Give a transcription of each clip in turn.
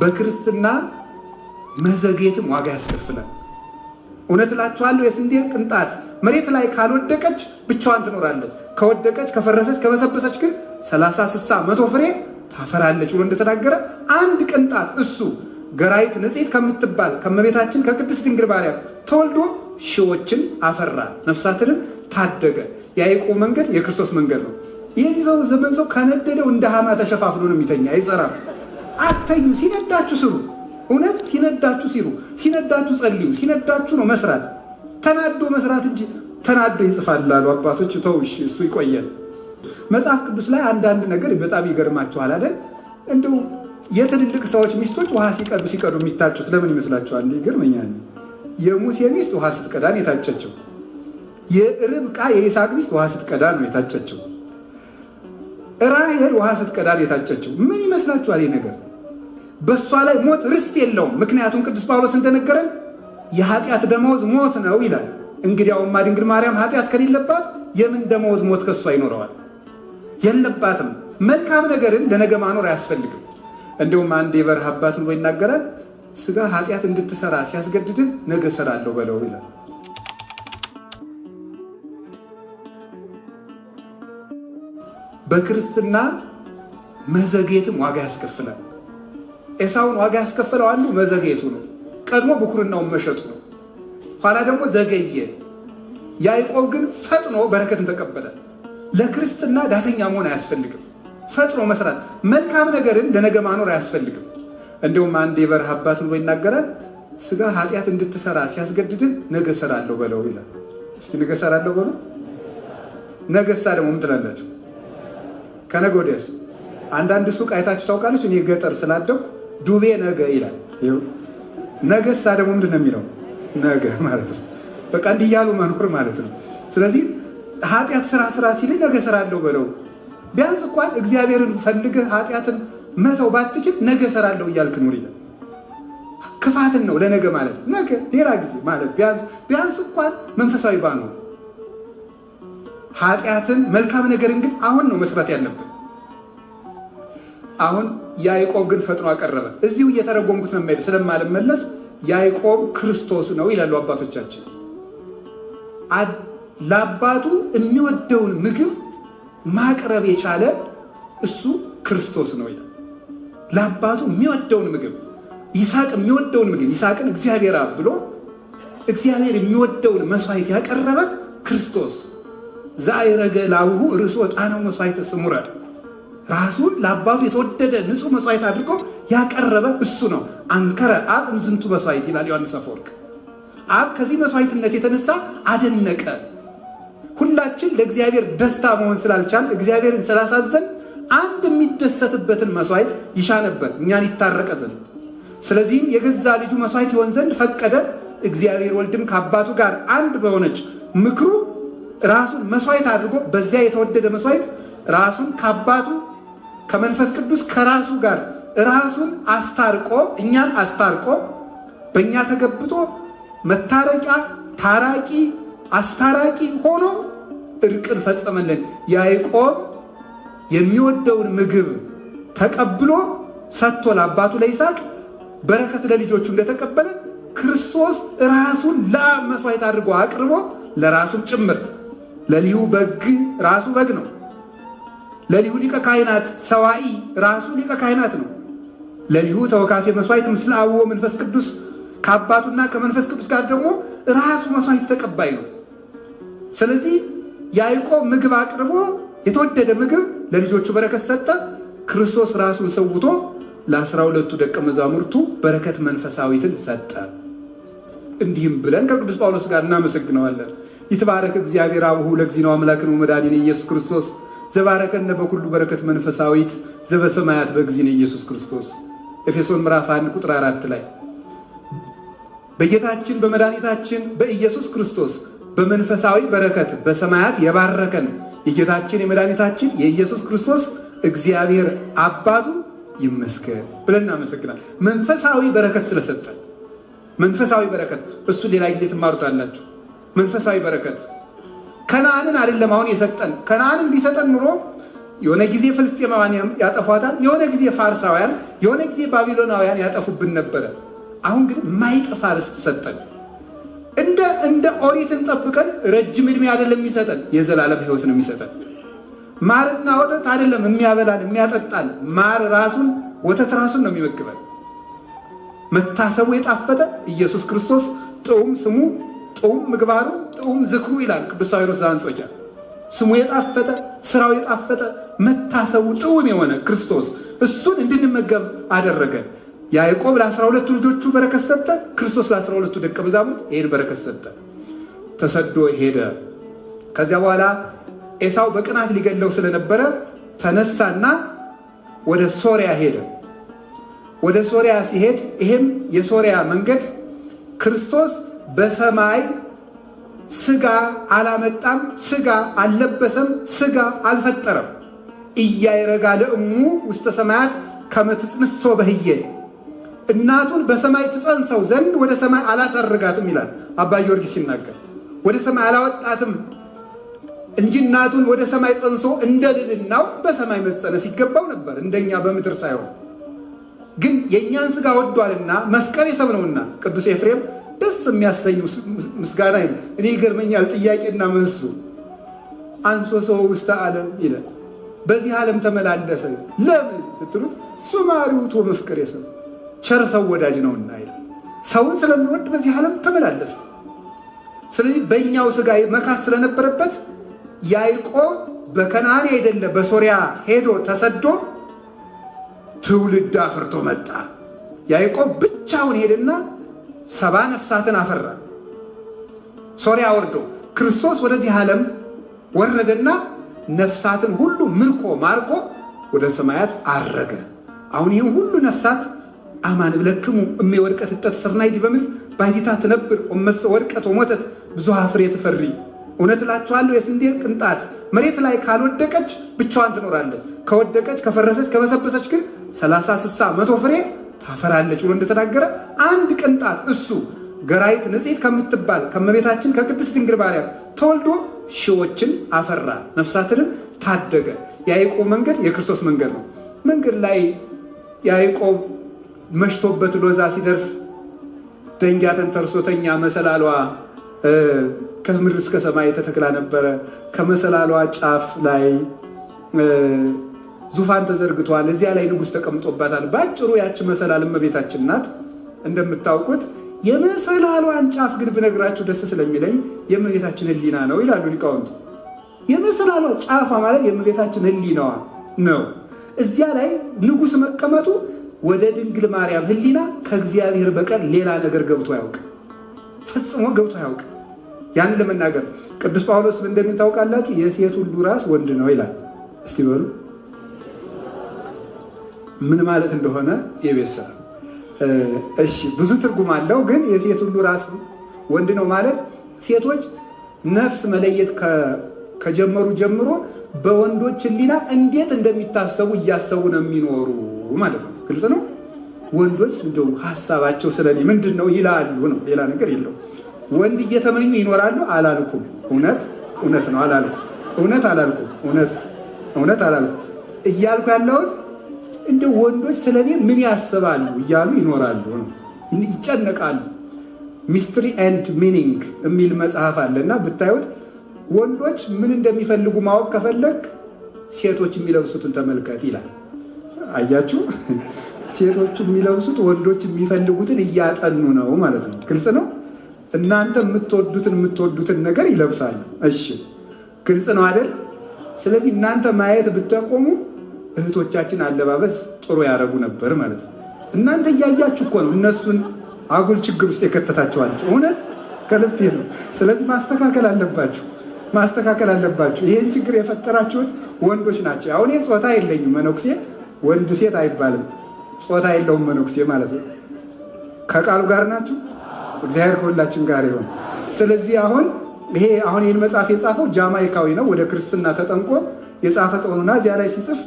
በክርስትና መዘግየትም ዋጋ ያስከፍላል። እውነት እላችኋለሁ የስንዴ ቅንጣት መሬት ላይ ካልወደቀች ብቻዋን ትኖራለች፣ ከወደቀች ከፈረሰች ከበሰበሰች ግን 30 60 100 ፍሬ ታፈራለች ብሎ እንደተናገረ አንድ ቅንጣት እሱ ገራይት ንጽሕት ከምትባል ከመቤታችን ከቅድስት ድንግል ማርያም ተወልዶ ሺዎችን አፈራ፣ ነፍሳትንም ታደገ። የያዕቆብ መንገድ የክርስቶስ መንገድ ነው። የዚህ ሰው ዘመን ሰው ከነደደው እንደ ሃማ ተሸፋፍሎ ነው የሚተኛ፣ አይጸራም። አተኙ፣ ሲነዳችሁ ስሩ። እውነት ሲነዳችሁ ሲሩ፣ ሲነዳችሁ ጸልዩ፣ ሲነዳችሁ ነው መስራት። ተናዶ መስራት እንጂ ተናዶ ይጽፋል አሉ አባቶች። ተውሽ እሱ ይቆያል። መጽሐፍ ቅዱስ ላይ አንዳንድ ነገር በጣም ይገርማችኋል አይደል? እንደው የትልልቅ ሰዎች ሚስቶች ውሃ ሲቀዱ የሚታጩት ለምን ይመስላችኋል? ይገርመኛል። የሙሴ ሚስት ውሃ ስትቀዳን የታጨችው፣ የርብቃ የይስሐቅ ሚስት ውሃ ስትቀዳ ነው የታጨችው፣ ራሔል ውሃ ስትቀዳን የታጨችው። ምን ይመስላችኋል? ይህ ነገር በእሷ ላይ ሞት ርስት የለውም። ምክንያቱም ቅዱስ ጳውሎስ እንደነገረን የኃጢአት ደመወዝ ሞት ነው ይላል። እንግዲያውማ ድንግል ማርያም ኃጢአት ከሌለባት የምን ደመወዝ ሞት ከእሷ ይኖረዋል? የለባትም። መልካም ነገርን ለነገ ማኖር አያስፈልግም። እንደውም አንድ የበረሃ አባት ብሎ ይናገራል፣ ስጋ ኃጢአት እንድትሰራ ሲያስገድድህ ነገ እሰራለሁ በለው ይላል። በክርስትና መዘግየትም ዋጋ ያስከፍላል። ኤሳውን ዋጋ ያስከፈለው አንዱ መዘግየቱ ነው። ቀድሞ ብኩርናውን መሸጡ ነው። ኋላ ደግሞ ዘገየ። ያዕቆብ ግን ፈጥኖ በረከትን ተቀበለ። ለክርስትና ዳተኛ መሆን አያስፈልግም። ፈጥኖ መስራት፣ መልካም ነገርን ለነገ ማኖር አያስፈልግም። እንደውም አንድ የበረሃ አባት ብሎ ይናገራል፣ ስጋ ኃጢአት እንድትሰራ ሲያስገድድህ ነገ እሰራለሁ በለው ይላል። እስኪ ነገ እሰራለሁ በለው። ነገሳ ደግሞ ምን ትላላችሁ? ከነገ ወዲያስ? አንዳንድ ሱቅ አይታችሁ ታውቃለች? እኔ ገጠር ስላደኩ ዱቤ ነገ ይላል። ነገሳ ደግሞ ምንድን ነው የሚለው? ነገ ማለት ነው። በቃ እንዲህ እያሉ መኖር ማለት ነው። ስለዚህ ኃጢአት ስራ ሲል ነገ እሰራለሁ በለው። ቢያንስ እንኳን እግዚአብሔርን ፈልገህ ኃጢአትን መተው ባትችል ነገ እሰራለሁ እያልክ ኑር ይላል። ክፋትን ነው ለነገ ማለት ነገ ሌላ ጊዜ ማለት ቢያንስ እንኳን መንፈሳዊ ባኖር ኃጢአትን መልካም ነገርን ግን አሁን ነው መስራት ያለብን። አሁን ያዕቆብ ግን ፈጥኖ አቀረበ። እዚሁ እየተረጎምኩት ነው የማይል ስለማልመለስ ያዕቆብ ክርስቶስ ነው ይላሉ አባቶቻችን። ለአባቱ የሚወደውን ምግብ ማቅረብ የቻለ እሱ ክርስቶስ ነው ይላል። ለአባቱ የሚወደውን ምግብ ይስሐቅ የሚወደውን ምግብ ይስሐቅን እግዚአብሔር አብ ብሎ እግዚአብሔር የሚወደውን መስዋዕት ያቀረበ ክርስቶስ ዘአይረገ ላብሁ ርእሶ ዕጣነው መስዋዕተ ስሙረ ራሱን ለአባቱ የተወደደ ንጹሕ መስዋዕት አድርጎ ያቀረበ እሱ ነው። አንከረ አብ እምዝንቱ መስዋዕት ይላል ዮሐንስ አፈወርቅ። አብ ከዚህ መስዋዕትነት የተነሳ አደነቀ። ሁላችን ለእግዚአብሔር ደስታ መሆን ስላልቻል እግዚአብሔርን ስላሳዘን አንድ የሚደሰትበትን መስዋዕት ይሻ ነበር እኛን ይታረቀ ዘንድ። ስለዚህም የገዛ ልጁ መስዋዕት ይሆን ዘንድ ፈቀደ። እግዚአብሔር ወልድም ከአባቱ ጋር አንድ በሆነች ምክሩ ራሱን መስዋዕት አድርጎ በዚያ የተወደደ መስዋዕት ራሱን ከአባቱ ከመንፈስ ቅዱስ ከራሱ ጋር ራሱን አስታርቆ እኛን አስታርቆ በእኛ ተገብቶ መታረቂያ ታራቂ አስታራቂ ሆኖ እርቅን ፈጸመልን። ያዕቆብ የሚወደውን ምግብ ተቀብሎ ሰጥቶ ለአባቱ ለይስሐቅ በረከት ለልጆቹ እንደተቀበለ ክርስቶስ ራሱን ለአብ መስዋዕት አድርጎ አቅርቦ ለራሱም ጭምር ለሊሁ በግ ራሱ በግ ነው። ለሊሁ ሊቀ ካህናት ሰዋኢ ራሱ ሊቀ ካህናት ነው። ለሊሁ ተወካፌ መስዋዕት ምስለ አብዎ መንፈስ ቅዱስ ከአባቱና ከመንፈስ ቅዱስ ጋር ደግሞ ራሱ መስዋዕት ተቀባይ ነው። ስለዚህ ያዕቆብ ምግብ አቅርቦ የተወደደ ምግብ ለልጆቹ በረከት ሰጠ። ክርስቶስ ራሱን ሰውቶ ለ12ቱ ደቀ መዛሙርቱ በረከት መንፈሳዊትን ሰጠ። እንዲህም ብለን ከቅዱስ ጳውሎስ ጋር እናመሰግነዋለን። ይትባረክ እግዚአብሔር አብሁ ለእግዚእነ አምላክነ ወመድኃኒነ ኢየሱስ ክርስቶስ ዘባረከነ በኩሉ በረከት መንፈሳዊት ዘበሰማያት በእግዚእነ ኢየሱስ ክርስቶስ። ኤፌሶን ምዕራፍ 1 ቁጥር 4 ላይ በጌታችን በመድኃኒታችን በኢየሱስ ክርስቶስ በመንፈሳዊ በረከት በሰማያት የባረከን የጌታችን የመድኃኒታችን የኢየሱስ ክርስቶስ እግዚአብሔር አባቱ ይመስገን ብለን እናመሰግናል። መንፈሳዊ በረከት ስለሰጠን መንፈሳዊ በረከት እሱ ሌላ ጊዜ ትማሩታላችሁ። መንፈሳዊ በረከት ከነዓንን አይደለም አሁን የሰጠን። ከነዓንን ቢሰጠን ኑሮ የሆነ ጊዜ ፍልስጤማውያን ያጠፏታል፣ የሆነ ጊዜ ፋርሳውያን፣ የሆነ ጊዜ ባቢሎናውያን ያጠፉብን ነበረ። አሁን ግን ማይጠፋ ርስት ሰጠን። እንደ ኦሪትን ጠብቀን ረጅም ዕድሜ አይደለም የሚሰጠን፣ የዘላለም ሕይወት ነው የሚሰጠን። ማርና ወተት አይደለም የሚያበላን የሚያጠጣን፣ ማር ራሱን ወተት ራሱን ነው የሚመግበን። መታሰቡ የጣፈጠ ኢየሱስ ክርስቶስ ጥዑም ስሙ ጥዑም ምግባሩ ጥዑም ዝክሩ ይላል ቅዱስ ሳዊሮስ ዘአንጾኪያ። ስሙ የጣፈጠ ስራው የጣፈጠ መታሰቡ ጥዑም የሆነ ክርስቶስ እሱን እንድንመገብ አደረገ። ያዕቆብ ለ12 ልጆቹ በረከት ሰጠ። ክርስቶስ ለ12 ደቀ መዛሙርት ይህን በረከት ሰጠ። ተሰዶ ሄደ። ከዚያ በኋላ ኤሳው በቅናት ሊገለው ስለነበረ ተነሳና ወደ ሶሪያ ሄደ። ወደ ሶሪያ ሲሄድ ይሄም የሶሪያ መንገድ ክርስቶስ በሰማይ ስጋ አላመጣም፣ ስጋ አልለበሰም፣ ስጋ አልፈጠረም። እያይረጋ ለእሙ ውስተ ሰማያት ከመትጽንሶ በህየ እናቱን በሰማይ ትጸንሰው ዘንድ ወደ ሰማይ አላሳርጋትም ይላል አባ ጊዮርጊስ ሲናገር። ወደ ሰማይ አላወጣትም እንጂ እናቱን ወደ ሰማይ ጸንሶ እንደ ልዕልናው በሰማይ መጸነስ ይገባው ነበር፣ እንደኛ በምድር ሳይሆን። ግን የእኛን ስጋ ወዷልና መፍቀር የሰብ ነውና ቅዱስ ኤፍሬም ደስ የሚያሰኙ ምስጋና ይል። እኔ ይገርመኛል ጥያቄና መልሱ። አንሶ ሰው ውስተ ዓለም ይላል፣ በዚህ ዓለም ተመላለሰ። ለምን ስትሉት ሱማሪውቶ መፍቀር የሰብ ቸር ሰው ወዳጅ ነውና ይላል። ሰውን ስለሚወድ በዚህ ዓለም ተመላለሰ። ስለዚህ በእኛው ስጋ መካት ስለነበረበት ያዕቆብ በከነዓን አይደለ በሶሪያ ሄዶ ተሰዶ ትውልድ አፍርቶ መጣ። ያዕቆብ ብቻውን ሄደና 70 ነፍሳትን አፈራ። ሶሪያ ወርዶ ክርስቶስ ወደዚህ ዓለም ወረደና ነፍሳትን ሁሉ ምርኮ ማርኮ ወደ ሰማያት አረገ። አሁን ይህም ሁሉ ነፍሳት አማን ብለክሙ እሜ ወድቀት ተሰርናይ ዲበምድር ባይታ ትነብር ወመሰ ወድቀት ወሞተት ብዙሃ ፍሬ ትፈሪ። እውነት እላችኋለሁ የስንዴ ቅንጣት መሬት ላይ ካልወደቀች ብቻዋን ትኖራለች፣ ከወደቀች ከፈረሰች ከበሰበሰች ግን 30 60 100 ፍሬ ታፈራለች ብሎ እንደተናገረ አንድ ቅንጣት እሱ ገራይት ንጽሕት ከምትባል ከመቤታችን ከቅድስት ድንግል ማርያም ተወልዶ ሺዎችን አፈራ፣ ነፍሳትንም ታደገ። ያዕቆብ መንገድ የክርስቶስ መንገድ ነው። መንገድ ላይ ያዕቆብ መሽቶበት ሎዛ ሲደርስ ደንጊያ ተንተርሶተኛ መሰላሏ ከምድር እስከ ሰማይ ተተክላ ነበረ። ከመሰላሏ ጫፍ ላይ ዙፋን ተዘርግቷል። እዚያ ላይ ንጉሥ ተቀምጦባታል። ባጭሩ ያች መሰላል እመቤታችን ናት። እንደምታውቁት የመሰላሏን ጫፍ ግን ብነግራችሁ ደስ ስለሚለኝ የእመቤታችን ሕሊና ነው ይላሉ ሊቃውንት። የመሰላሏ ጫፏ ማለት የእመቤታችን ሕሊናዋ ነው። እዚያ ላይ ንጉሥ መቀመጡ ወደ ድንግል ማርያም ሕሊና ከእግዚአብሔር በቀር ሌላ ነገር ገብቶ አያውቅ፣ ፈጽሞ ገብቶ አያውቅ። ያን ለመናገር ቅዱስ ጳውሎስ እንደምን ታውቃላችሁ? የሴት ሁሉ ራስ ወንድ ነው ይላል። እስቲ በሉ ምን ማለት እንደሆነ የቤት ስራ። እሺ ብዙ ትርጉም አለው፣ ግን የሴት ሁሉ ራስ ወንድ ነው ማለት ሴቶች ነፍስ መለየት ከጀመሩ ጀምሮ በወንዶች ሕሊና እንዴት እንደሚታሰቡ እያሰቡ ነው የሚኖሩ ማለት ነው። ግልጽ ነው። ወንዶች እንደው ሀሳባቸው ስለኔ ምንድን ነው ይላሉ ነው፣ ሌላ ነገር የለው። ወንድ እየተመኙ ይኖራሉ አላልኩም። እውነት ነው አላልኩም። እውነት አላልኩም እያልኩ ያለሁት እንደ ወንዶች ስለኔ ምን ያስባሉ እያሉ ይኖራሉ ነው፣ ይጨነቃሉ። ሚስትሪ ኤንድ ሚኒንግ የሚል መጽሐፍ አለና ብታዩት ወንዶች ምን እንደሚፈልጉ ማወቅ ከፈለግ ሴቶች የሚለብሱትን ተመልከት ይላል። አያችሁ፣ ሴቶች የሚለብሱት ወንዶች የሚፈልጉትን እያጠኑ ነው ማለት ነው። ግልጽ ነው። እናንተ የምትወዱትን ነገር ይለብሳሉ። እሺ ግልጽ ነው አይደል? ስለዚህ እናንተ ማየት ብትቆሙ እህቶቻችን አለባበስ ጥሩ ያረጉ ነበር ማለት ነው። እናንተ እያያችሁ እኮ ነው እነሱን አጉል ችግር ውስጥ የከተታችኋቸው። እውነት ከልቤ ነው። ስለዚህ ማስተካከል አለባችሁ። ይሄን ችግር የፈጠራችሁት ወንዶች ናቸው። አሁን ጾታ የለኝም፣ መነኩሴ ወንድ ሴት አይባልም። ጾታ የለውም መነኩሴ ማለት ነው። ከቃሉ ጋር ናችሁ። እግዚአብሔር ከሁላችን ጋር ይሆን። ስለዚህ አሁን ይህን መጽሐፍ የጻፈው ጃማይካዊ ነው። ወደ ክርስትና ተጠምቆ የጻፈ ሰው ነውና እዚያ ላይ ሲጽፍ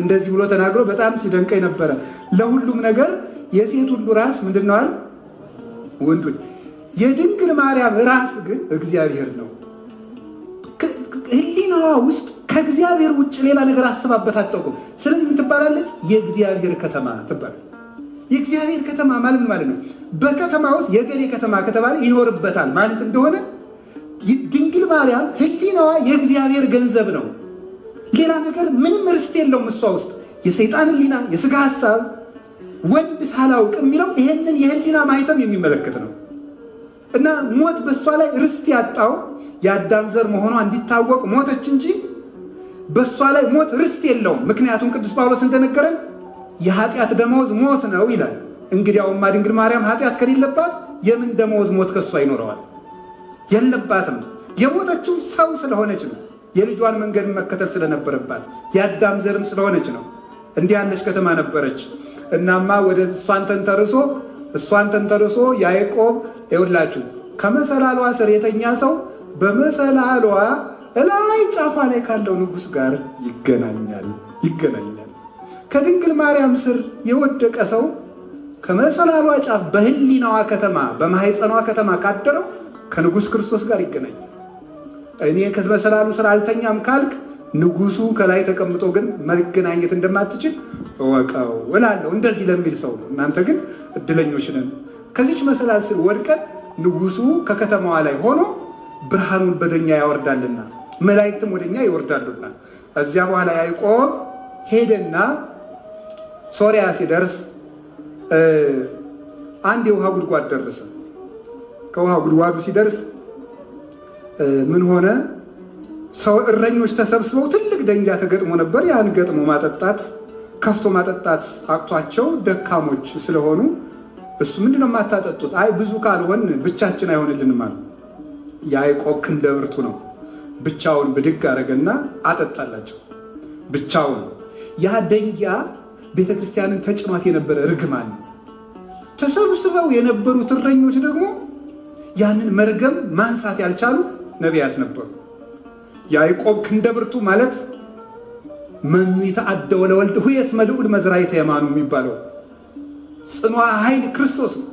እንደዚህ ብሎ ተናግሮ በጣም ሲደንቀኝ ነበረ። ለሁሉም ነገር የሴት ሁሉ ራስ ምንድን ነው? ወንዶች። የድንግል ማርያም ራስ ግን እግዚአብሔር ነው። ሕሊናዋ ውስጥ ከእግዚአብሔር ውጭ ሌላ ነገር አስባበት አታውቅም። ስለዚህ ምን ትባላለች? የእግዚአብሔር ከተማ ትባላለች። የእግዚአብሔር ከተማ ማለት ማለት ነው በከተማ ውስጥ የገሌ ከተማ ከተባለ ይኖርበታል ማለት እንደሆነ ድንግል ማርያም ሕሊናዋ የእግዚአብሔር ገንዘብ ነው። ሌላ ነገር ምንም ርስት የለውም እሷ ውስጥ። የሰይጣን ሕሊና፣ የስጋ ሐሳብ፣ ወንድ ሳላውቅ የሚለው ይሄንን የሕሊና ማህተም የሚመለከት ነው እና ሞት በእሷ ላይ ርስት ያጣው የአዳም ዘር መሆኗ እንዲታወቅ ሞተች እንጂ በእሷ ላይ ሞት ርስት የለውም። ምክንያቱም ቅዱስ ጳውሎስ እንደነገረን የኃጢአት ደመወዝ ሞት ነው ይላል። እንግዲያውማ ድንግል ማርያም ኃጢአት ከሌለባት የምን ደመወዝ ሞት ከእሷ ይኖረዋል? የለባትም። የሞተችው ሰው ስለሆነች ነው። የልጇን መንገድ መከተል ስለነበረባት የአዳም ዘርም ስለሆነች ነው። እንዲህ ያለች ከተማ ነበረች። እናማ ወደ እሷን ተንተርሶ ያዕቆብ ይኸውላችሁ ከመሰላሏ ስር የተኛ ሰው በመሰላሏ እላይ ጫፏ ላይ ካለው ንጉሥ ጋር ይገናኛል። ከድንግል ማርያም ስር የወደቀ ሰው ከመሰላሏ ጫፍ በሕሊናዋ ከተማ በማህፀኗ ከተማ ካደረው ከንጉሥ ክርስቶስ ጋር ይገናኛል። እኔ ከመሰላሉ ስር አልተኛም ካልክ ንጉሱ ከላይ ተቀምጦ ግን መገናኘት እንደማትችል እወቀው እላለሁ። እንደዚህ ለሚል ሰው ነው። እናንተ ግን እድለኞች ነን። ከዚች መሰላል ስር ወድቀን ንጉሱ ከከተማዋ ላይ ሆኖ ብርሃኑን በደኛ ያወርዳልና መላእክትም ወደኛ ይወርዳሉና። እዚያ በኋላ ያዕቆብ ሄደና ሶሪያ ሲደርስ አንድ የውሃ ጉድጓድ ደረሰ። ከውሃ ጉድጓዱ ሲደርስ ምን ሆነ? ሰው እረኞች ተሰብስበው ትልቅ ደንጊያ ተገጥሞ ነበር። ያን ገጥሞ ማጠጣት ከፍቶ ማጠጣት አቅቷቸው ደካሞች ስለሆኑ እሱ ምንድነው የማታጠጡት? አይ ብዙ ካልሆን ብቻችን አይሆንልንም አሉ። ያዕቆብ ክንደ ብርቱ ነው። ብቻውን ብድግ አረገና አጠጣላቸው። ብቻውን። ያ ደንጊያ ቤተክርስቲያንን ተጭኗት የነበረ ርግማን ነው። ተሰብስበው የነበሩት እረኞች ደግሞ ያንን መርገም ማንሳት ያልቻሉ ነቢያት ነበሩ። ያዕቆብ ክንደ ብርቱ ማለት መኑ ይተአደወ ለወልድ ሁየስ መልዑል መዝራዕተ የማኑ የሚባለው ጽኗ ኃይል ክርስቶስ ነው።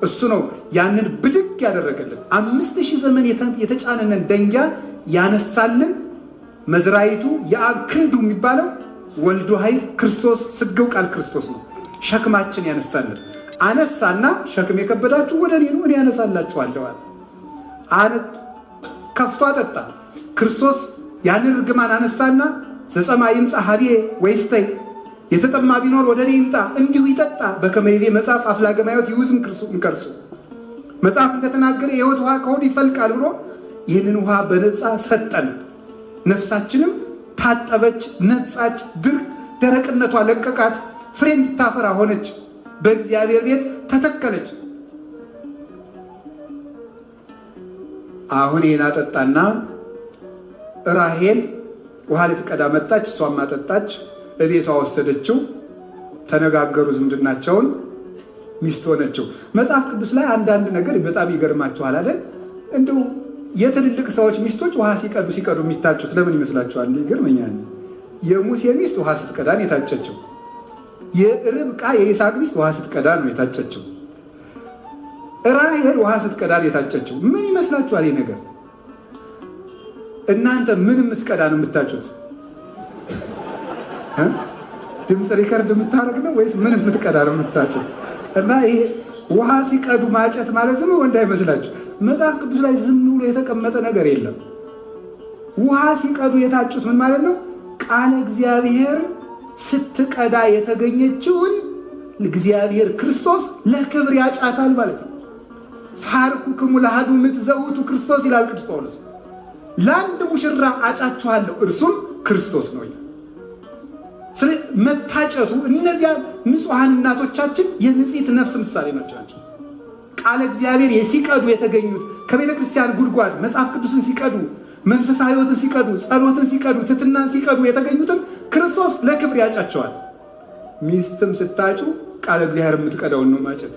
እሱ ነው ያንን ብድግ ያደረገልን። 5000 ዘመን የተጫነንን ደንጊያ ያነሳልን መዝራዕቱ የአብ ክንዱ የሚባለው ወልዱ ኃይል ክርስቶስ ስግው ቃል ክርስቶስ ነው። ሸክማችን ያነሳልን አነሳና ሸክም የከበዳችሁ ወደ እኔ ኑ እኔ ያነሳላችኋለሁ አለ። ከፍቶ አጠጣ። ክርስቶስ ያንን ርግማን አነሳና ዘጸማ ይምጻ ሀቤ ወይስተይ የተጠማ ቢኖር ወደ እኔ ይምጣ እንዲሁ ይጠጣ በከመ ይቤ መጽሐፍ አፍላገ ማዮት ይውዝም ከርሱ መጽሐፍ እንደተናገረ የሕይወት ውሃ ከሆዱ ይፈልቃል ብሎ ይህንን ውሃ በነፃ ሰጠን። ነፍሳችንም ታጠበች፣ ነጻች፣ ደረቅነቷ ለቀቃት፣ ፍሬ እንድታፈራ ሆነች፣ በእግዚአብሔር ቤት ተተከለች። አሁን ይህን አጠጣና ራሔል ውሃ ልትቀዳ መጣች። እሷም አጠጣች፣ እቤቷ ወሰደችው። ተነጋገሩ፣ ዝምድናቸውን፣ ሚስት ሆነችው። መጽሐፍ ቅዱስ ላይ አንዳንድ ነገር በጣም ይገርማችኋል አይደል? እንደው የትልልቅ ሰዎች ሚስቶች ውሃ ሲቀዱ የሚታጩት ለምን ይመስላችኋል? ይገርመኛል። የሙሴ ሚስት ውሃ ስትቀዳን የታጨችው። የርብቃ የይስሐቅ ሚስት ውሃ ስትቀዳ ነው የታጨችው። ራሔል ውሃ ስትቀዳን የታጨችው። ምን ይመስላችኋል ይህ ነገር? እናንተ ምን የምትቀዳ ነው የምታጩት? ድምፅ ሪከርድ የምታደርግ ነው ወይስ ምን የምትቀዳ ነው የምታጩት? እና ይሄ ውሃ ሲቀዱ ማጨት ማለት ዝም ወንድ አይመስላችሁ። መጽሐፍ ቅዱስ ላይ ዝም ብሎ የተቀመጠ ነገር የለም። ውሃ ሲቀዱ የታጩት ምን ማለት ነው? ቃለ እግዚአብሔር ስትቀዳ የተገኘችውን እግዚአብሔር ክርስቶስ ለክብር ያጫታል ማለት ነው። ፋርኩክሙ ለአሐዱ ምጥ ዘውቱ ክርስቶስ ይላል ቅዱስ ጳውሎስ። ለአንድ ሙሽራ አጫችኋለሁ እርሱም ክርስቶስ ነው ይላል። ስለዚህ መታጨቱ እነዚያ ንጹሐን እናቶቻችን የንጽሕት ነፍስ ምሳሌ ናቸው። ቃለ እግዚአብሔር ሲቀዱ የተገኙት ከቤተ ክርስቲያን ጉድጓድ መጽሐፍ ቅዱስን ሲቀዱ፣ መንፈሳዊ ሕይወትን ሲቀዱ፣ ጸሎትን ሲቀዱ፣ ትሕትናን ሲቀዱ የተገኙትን ክርስቶስ ለክብር ያጫቸዋል። ሚስትም ስታጩ ቃለ እግዚአብሔር የምትቀዳውን ነው ማጨት።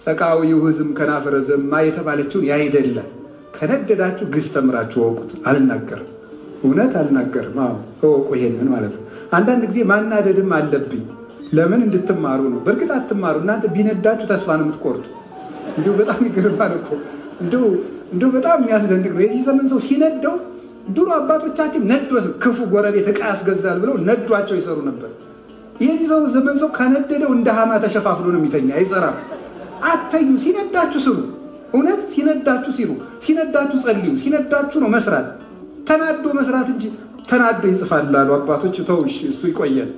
ሰቃዊ ሕዝም ከናፈረ ዘማ የተባለችውን ያይደለ ከነደዳችሁ ግዝ ተምራችሁ ወቁት። አልናገርም፣ እውነት አልናገርም። እወቁ ይሄንን ማለት ነው። አንዳንድ ጊዜ ማናደድም አለብኝ። ለምን? እንድትማሩ ነው። በእርግጥ አትማሩ እናንተ ቢነዳችሁ ተስፋ ነው የምትቆርጡ። እንዲሁ በጣም ይገርማል እኮ እንዲሁ በጣም የሚያስደንቅ ነው። የዚህ ዘመን ሰው ሲነደው ድሮ አባቶቻችን ነዶት ክፉ ጎረቤት ዕቃ ያስገዛል ብለው ነዷቸው ይሰሩ ነበር። የዚህ ሰው ዘመን ሰው ከነደደው እንደ ሃማ ተሸፋፍሎ ነው የሚተኛ፣ አይሰራም። አተኙ፣ ሲነዳችሁ ስሩ። እውነት ሲነዳችሁ ሲሩ፣ ሲነዳችሁ ጸልዩ፣ ሲነዳችሁ ነው መስራት። ተናዶ መስራት እንጂ ተናዶ ይጽፋል አሉ አባቶች። ተውሽ እሱ ይቆየን።